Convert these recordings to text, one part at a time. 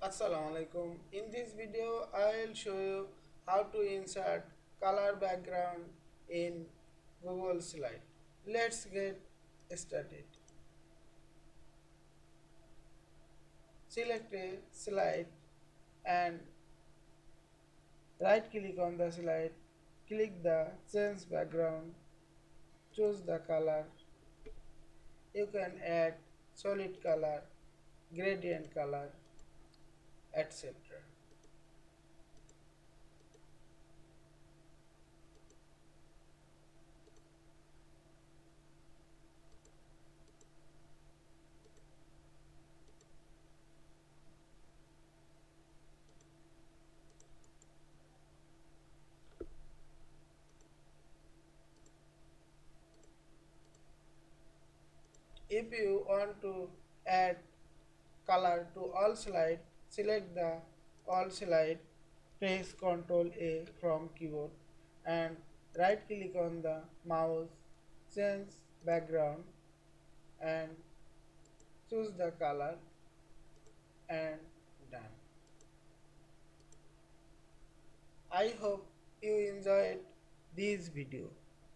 Assalamu Walaikum. In this video, I'll show you how to insert color background in Google Slide. Let's get started. Select a slide and right click on the slide. Click the change background. Choose the color. You can add solid color, gradient color, etc. If you want to add color to all slide, select the all slide, press Ctrl A from keyboard and right click on the mouse, change background and choose the color and done. I hope you enjoyed this video.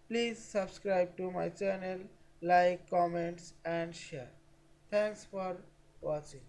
Please subscribe to my channel, like, comments and share. Thanks for watching.